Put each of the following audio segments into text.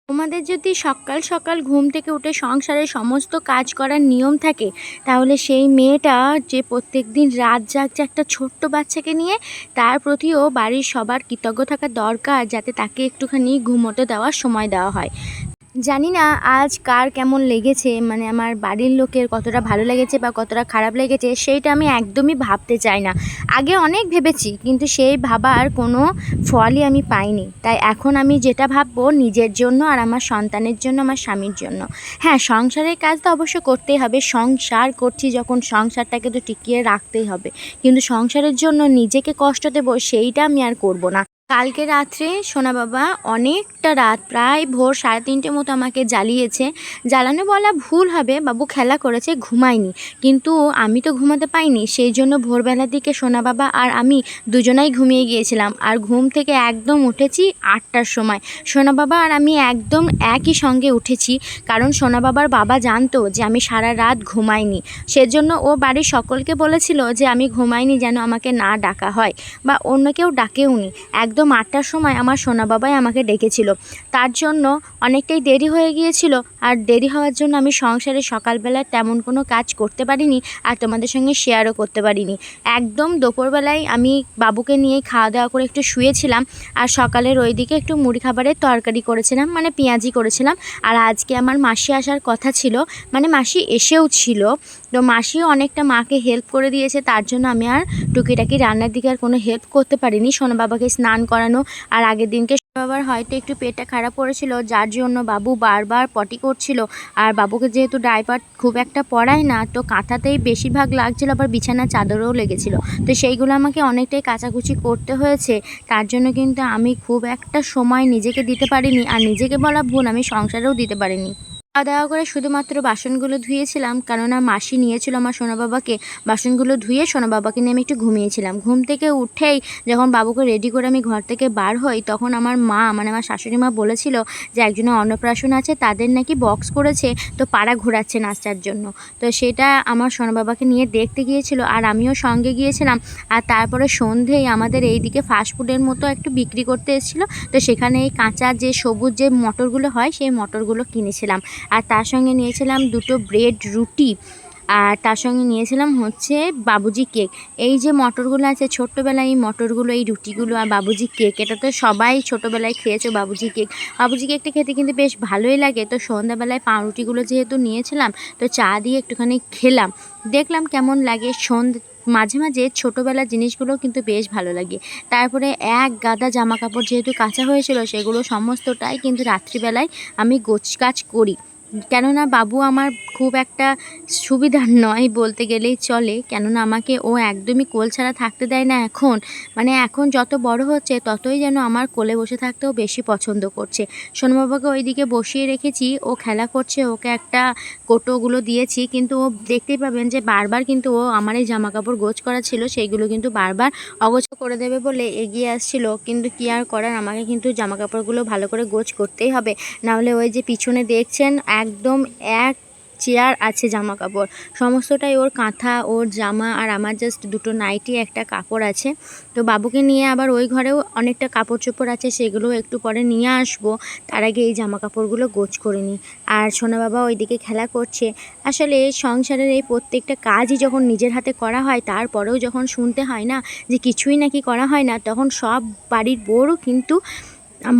তোমাদের যদি সকাল সকাল ঘুম থেকে উঠে সংসারের সমস্ত কাজ করার নিয়ম থাকে, তাহলে সেই মেয়েটা যে প্রত্যেকদিন রাত জাগছে একটা ছোট্ট বাচ্চাকে নিয়ে, তার প্রতিও বাড়ির সবার কৃতজ্ঞ থাকা দরকার, যাতে তাকে একটুখানি ঘুমোতে দেওয়ার সময় দেওয়া হয়। জানি না আজ কার কেমন লেগেছে, মানে আমার বাড়ির লোকের কতটা ভালো লেগেছে বা কতটা খারাপ লেগেছে সেইটা আমি একদমই ভাবতে চাই না। আগে অনেক ভেবেছি, কিন্তু সেই ভাবার কোনো ফলই আমি পাইনি। তাই এখন আমি যেটা ভাববো নিজের জন্য আর আমার সন্তানের জন্য, আমার স্বামীর জন্য। হ্যাঁ, সংসারের কাজ তো অবশ্য করতেই হবে, সংসার করছি যখন সংসারটাকে তো টিকিয়ে রাখতেই হবে। কিন্তু সংসারের জন্য নিজেকে কষ্ট দেবো সেইটা আমি আর করব না। কালকে রাত্রে সোনা বাবা অনেকটা রাত, প্রায় ভোর 3:30 মতো আমাকে জ্বালিয়েছে। জ্বালানো বলা ভুল হবে, বাবু খেলা করেছে, ঘুমায়নি। কিন্তু আমি তো ঘুমাতে পাইনি, সেই জন্য ভোরবেলার দিকে সোনা বাবা আর আমি দুজনাই ঘুমিয়ে গিয়েছিলাম। আর ঘুম থেকে একদম উঠেছি 8টার সময়। সোনা বাবা আর আমি একদম একই সঙ্গে উঠেছি, কারণ সোনা বাবার বাবা জানতো যে আমি সারা রাত ঘুমাইনি। সেজন্য ও বাড়ির সকলকে বলেছিল যে আমি ঘুমাইনি যেন আমাকে না ডাকা হয়, বা অন্য কেউ ডাকেওনি। একদম 8টার সময় আমার সোনা বাবাই আমাকে ডেকেছিল। তার জন্য অনেকটাই দেরি হয়ে গিয়েছিল, আর দেরি হওয়ার জন্য আমি সংসারে সকালবেলায় তেমন কোনো কাজ করতে পারিনি, আর তোমাদের সঙ্গে শেয়ারও করতে পারিনি। একদম দুপুরবেলায় আমি বাবুকে নিয়ে খাওয়া দাওয়া করে একটু শুয়েছিলাম, আর সকালের ওই দিকে একটু মুড়ি খাবারের তরকারি করেছিলাম, মানে পেঁয়াজি করেছিলাম। আর আজকে আমার মাসি আসার কথা ছিল, মানে মাসি এসেও ছিল। তো মাসিও অনেকটা মাকে হেল্প করে দিয়েছে, তার জন্য আমি আর টুকিটাকি রান্নার দিকে আর কোনো হেল্প করতে পারিনি। সোনা বাবাকে স্নান করানো, আর আগের দিনকে সোনা বাবার হয়তো একটু পেটটা খারাপ করেছিল, যার জন্য বাবু বারবার পটি করছিল। আর বাবুকে যেহেতু ডাইপার খুব একটা পরায় না, তো কাঁথাতেই বেশিরভাগ লাগছিল, আবার বিছানার চাদরও লেগেছিল। তো সেইগুলো আমাকে অনেকটাই কাচাকুচি করতে হয়েছে। তার জন্য কিন্তু আমি খুব একটা সময় নিজেকে দিতে পারিনি, আর নিজেকে বলা ভুল, আমি সংসারেও দিতে পারিনি। খাওয়া দাওয়া করে শুধুমাত্র বাসনগুলো ধুয়েছিলাম, কেননা মাসি নিয়েছিল আমার সোনা বাবাকে। বাসনগুলো ধুয়ে সোনা বাবাকে নিয়ে আমি একটু ঘুমিয়েছিলাম। ঘুম থেকে উঠেই যখন বাবুকে রেডি করে আমি ঘর থেকে বার হই, তখন আমার মা, মানে আমার শাশুড়ি মা বলেছিল যে একজনের অন্নপ্রাশন আছে, তাদের নাকি বক্স করেছে, তো পাড়া ঘোরাচ্ছে নাচার জন্য। তো সেটা আমার সোনা বাবাকে নিয়ে দেখতে গিয়েছিল, আর আমিও সঙ্গে গিয়েছিলাম। আর তারপরে সন্ধেই আমাদের এইদিকে ফাস্টফুডের মতো একটু বিক্রি করতে এসেছিলো, তো সেখানে এই কাঁচা যে সবুজ যে মটরগুলো হয়, সেই মটরগুলো কিনেছিলাম। আর তার সঙ্গে নিয়েছিলাম দুটো ব্রেড রুটি, আর তার সঙ্গে নিয়েছিলাম হচ্ছে বাবুজি কেক। এই যে মটরগুলো আছে, ছোট্টোবেলায় এই মটরগুলো, এই রুটিগুলো আর বাবুজি কেক, এটা তো সবাই ছোটোবেলায় খেয়েছো বাবুজি কেক। বাবুজি কেকটা খেতে কিন্তু বেশ ভালোই লাগে। তো সন্ধ্যাবেলায় পাউরুটিগুলো যেহেতু নিয়েছিলাম, তো চা দিয়ে একটুখানি খেলাম, দেখলাম কেমন লাগে। মাঝে মাঝে ছোটোবেলার জিনিসগুলো কিন্তু বেশ ভালো লাগে। তারপরে এক গাদা জামা কাপড় যেহেতু কাচা হয়েছিল, সেগুলো সমস্তটাই কিন্তু রাত্রিবেলায় আমি গোছগাছ করি। কেননা বাবু আমার খুব একটা সুবিধার নয় বলতে গেলেই চলে, কেননা আমাকে ও একদমই কোল ছাড়া থাকতে দেয় না এখন। মানে এখন যত বড় হচ্ছে, ততই যেন আমার কোলে বসে থাকতেও বেশি পছন্দ করছে। সোনবাবাকে ওইদিকে বসিয়ে রেখেছি, ও খেলা করছে, ওকে একটা কোটোগুলো দিয়েছি, কিন্তু ও দেখতেই পাবেন যে বারবার কিন্তু ও আমার এই জামাকাপড় গোছ করা ছিল, সেইগুলো কিন্তু বারবার অগোছ করে দেবে বলে এগিয়ে আসছিল। কিন্তু কী আর করার, আমাকে কিন্তু জামাকাপড়গুলো ভালো করে গোছ করতেই হবে। নাহলে ওই যে পিছনে দেখছেন একদম এক চেয়ার আছে জামা কাপড়, সমস্তটাই ওর কাঁথা, ওর জামা, আর আমার জাস্ট দুটো নাইটি, একটা কাপড় আছে। তো বাবুকে নিয়ে আবার ওই ঘরেও অনেকটা কাপড় চোপড় আছে, সেগুলো একটু পরে নিয়ে আসবো। তার আগে এই জামা কাপড়গুলো গোছ করে নিই। আর সোনা বাবা ওইদিকে খেলা করছে। আসলে সংসারের এই প্রত্যেকটা কাজই যখন নিজের হাতে করা হয়, তারপরেও যখন শুনতে হয় না যে কিছুই নাকি করা হয় না, তখন সব বাড়ির বউরও কিন্তু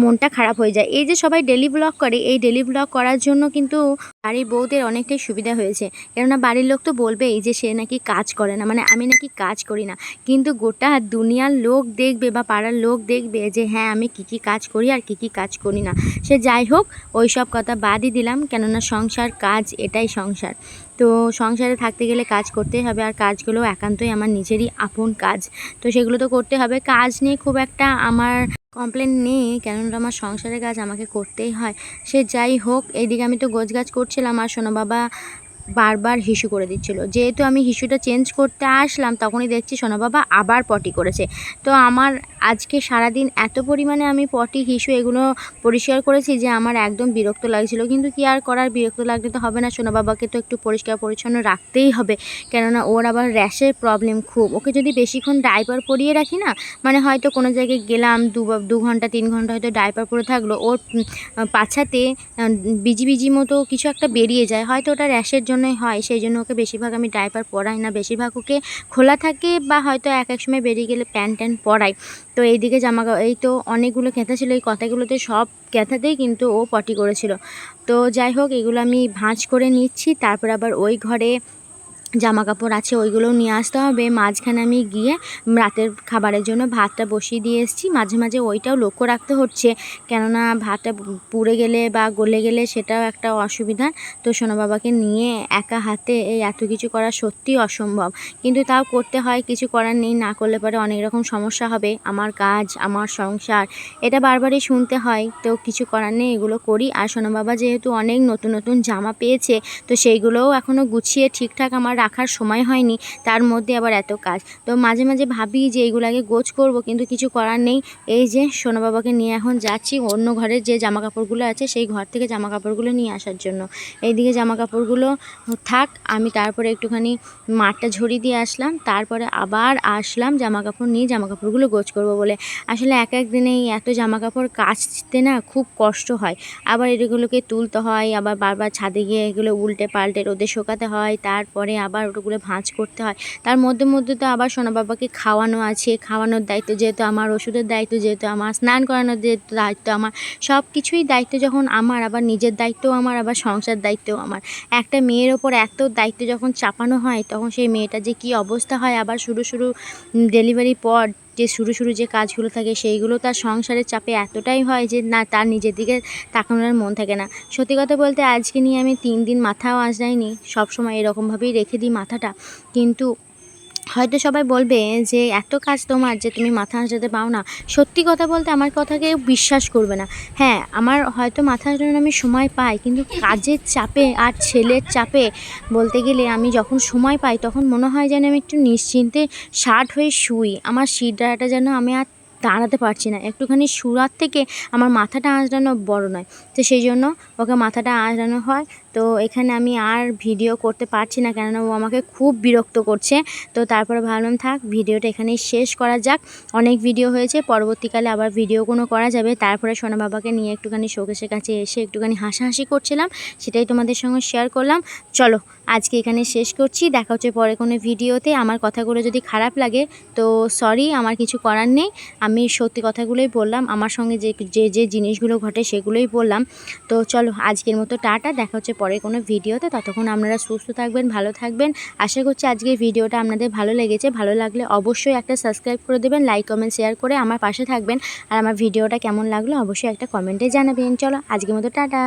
মনটা খারাপ হয়ে যায়। এই যে সবাই ডেলি ব্লগ করে, এই ডেলি ব্লগ করার জন্য কিন্তু বাড়ির বউদের অনেকটাই সুবিধা হয়েছে। কেননা বাড়ির লোক তো বলবেই যে সে নাকি কাজ করে না, মানে আমি নাকি কাজ করি না। কিন্তু গোটা দুনিয়ার লোক দেখবে বা পাড়ার লোক দেখবে যে হ্যাঁ, আমি কী কাজ করি আর কী কাজ করি না। সে যাই হোক, ওই সব কথা বাদই দিলাম, কেননা সংসার কাজ, এটাই সংসার। তো সংসারে থাকতে গেলে কাজ করতেই হবে, আর কাজগুলো একান্তই আমার নিজেরই আপন কাজ। তো সেগুলো তো করতে হবে। কাজ নিয়ে খুব একটা আমার কমপ্লেন নেই, কেননা আমার সংসারের কাজ আমাকে করতেই হয়। সে যাই হোক, এইদিকে আমি তো গোছগাছ করছিলাম, আর সোনা বাবা বারবার হিসু করে দিচ্ছিল। যেহেতু আমি হিসুটা চেঞ্জ করতে আসলাম তখনই দেখছি সোনা বাবা আবার পটি করেছে। তো আমার আজকে সারাদিন এত পরিমাণে আমি পটি হিসু এগুলো পরিষ্কার করেছি যে আমার একদম বিরক্ত লাগছিল, কিন্তু কি আর করার, বিরক্ত লাগলে তো হবে না, সোনা বাবাকে তো একটু পরিষ্কার পরিচ্ছন্ন রাখতেই হবে। কেননা ওর আবার র্যাশের প্রবলেম খুব। ওকে যদি বেশিক্ষণ ডাইপার পরিয়ে রাখি না, মানে হয়তো কোনো জায়গায় গেলাম 2 ঘন্টা 3 ঘন্টা হয়তো ডাইপার পরে থাকলো, ওর পাছাতে বিজি বিজি মতো কিছু একটা বেরিয়ে যায়, হয়তো ওটা র্যাশের জন্যই হয়। সেই জন্য ওকে বেশিরভাগ আমি ডাইপার পরাই না, বেশিরভাগ ওকে খোলা থাকে বা হয়তো এক এক সময় বেরিয়ে গেলে প্যান্ট ট্যান্ট পরাই। তো এইদিকে এই তো অনেকগুলো ক্যাথা ছিল, এই কথাগুলোতে সব ক্যাথাতেই কিন্তু ও পটি করেছিল। তো যাই হোক, এগুলো আমি ভাঁজ করে নিচ্ছি, তারপর আবার ওই ঘরে জামা কাপড় আছে ওইগুলোও নিয়ে আসতে হবে। মাঝখানে আমি গিয়ে রাতের খাবারের জন্য ভাতটা বসিয়ে দিয়ে এসেছি, মাঝে মাঝে ওইটাও লক্ষ্য রাখতে হচ্ছে, কেননা ভাতটা পুড়ে গেলে বা গলে গেলে সেটাও একটা অসুবিধা। তো সোনা বাবাকে নিয়ে একা হাতে এই এত কিছু করা সত্যিই অসম্ভব, কিন্তু তাও করতে হয়, কিছু করার নেই, না করলে পরে অনেক রকম সমস্যা হবে। আমার কাজ, আমার সংসার, এটা বারবারই শুনতে হয়, তো কিছু করার নেই, এগুলো করি। আর সোনা বাবা যেহেতু অনেক নতুন নতুন জামা পেয়েছে, তো সেইগুলোও এখনও গুছিয়ে ঠিকঠাক আমার রাখার সময় হয়নি, তার মধ্যে আবার এত কাজ। তো মাঝে মাঝে ভাবি যে এইগুলো আগে গোছ করবো, কিন্তু কিছু করার নেই। এই যে সোনা বাবাকে নিয়ে এখন যাচ্ছি অন্য ঘরের যে জামা কাপড়গুলো আছে সেই ঘর থেকে জামা কাপড়গুলো নিয়ে আসার জন্য। এইদিকে জামা কাপড়গুলো থাক, আমি তারপরে একটুখানি মাঠটা ঝরিয়ে দিয়ে আসলাম, তারপরে আবার আসলাম জামা কাপড় নিয়ে জামা কাপড়গুলো গোছ করবো বলে। আসলে এক এক দিনে এই এত জামা কাপড় কাচতে না খুব কষ্ট হয়, আবার এগুলোকে তুলতে হয়, আবার বারবার ছাদে গিয়ে এগুলো উল্টে পাল্টে রোদে শুকাতে হয়, তারপরে আবার ওগুলো ভাঁজ করতে হয়। তার মধ্যে মধ্যে তো আবার সোনা বাবাকে খাওয়ানো আছে, খাওয়ানোর দায়িত্ব যেহেতু আমার, ওষুধের দায়িত্ব যেহেতু আমার, স্নান করানোর যেহেতু দায়িত্ব আমার, সব কিছুই দায়িত্ব যখন আমার, আবার নিজের দায়িত্বও আমার, আবার সংসার দায়িত্বও আমার। একটা মেয়ের ওপর এত দায়িত্ব যখন চাপানো হয় তখন সেই মেয়েটা যে কী অবস্থা হয়। আবার শুরু শুরু ডেলিভারির পর যে শুরু শুরু যে কাজগুলো থাকে সেইগুলো তার সংসারের চাপে এতটাই হয় যে না, তার নিজের দিকে তাকানোর মন থাকে না। সত্যি কথা বলতে আজকে নিয়ে আমি 3 দিন মাথাও আঁচড়াইনি, সবসময় এরকমভাবেই রেখে দিই মাথাটা। কিন্তু হয়তো সবাই বলবে যে এত কাজ তোমার যে তুমি মাথা আঁচড়াতে পাও না। সত্যি কথা বলতে আমার কথা কেউ বিশ্বাস করবে না। হ্যাঁ, আমার হয়তো মাথা আঁচড়ানোর আমি সময় পাই, কিন্তু কাজের চাপে আর ছেলের চাপে বলতে গেলে আমি যখন সময় পাই তখন মনে হয় যেন আমি একটু নিশ্চিন্তে ষাট হয়ে শুই। আমার শিরদাঁড়াটা যেন আমি আর দাঁড়াতে পারছি না। একটুখানি শুয়ার থেকে আমার মাথাটা আঁচড়ানো বড় নয়। তো সেই জন্য ওকে মাথাটা আঁচড়ানো হয়। তো এখানে আমি আর ভিডিও করতে পারছি না, কেননা ও আমাকে খুব বিরক্ত করছে। তো তারপরে ভাবলাম থাক, ভিডিওটা এখানেই শেষ করা যাক। অনেক ভিডিও হয়েছে, পরবর্তীকালে আবার ভিডিও কোনো করা যাবে। তারপরে সোনা বাবাকে নিয়ে একটুখানি শোকেসের কাছে এসে একটুখানি হাসাহাসি করছিলাম, সেটাই তোমাদের সঙ্গে শেয়ার করলাম। চলো আজকে এখানে শেষ করছি, দেখা হচ্ছে পরে কোনো ভিডিওতে। আমার কথাগুলো যদি খারাপ লাগে তো সরি, আমার কিছু করার নেই। আমি সত্যি কথাগুলোই বললাম, আমার সঙ্গে যে যে যে জিনিসগুলো ঘটে সেগুলোই বললাম। তো চলো আজকের মতো টাটা, দেখা হচ্ছে পরে কোনো ভিডিওতে। ততক্ষণ আপনারা সুস্থ থাকবেন, ভালো থাকবেন। আশা করছি আজকের ভিডিওটা আপনাদের ভালো লেগেছে। ভালো লাগলে অবশ্যই একটা সাবস্ক্রাইব করে দেবেন, লাইক কমেন্ট শেয়ার করে আমার পাশে থাকবেন। আর আমার ভিডিওটা কেমন লাগলো অবশ্যই একটা কমেন্টে জানাবেন। চলো আজকের মতো টাটা।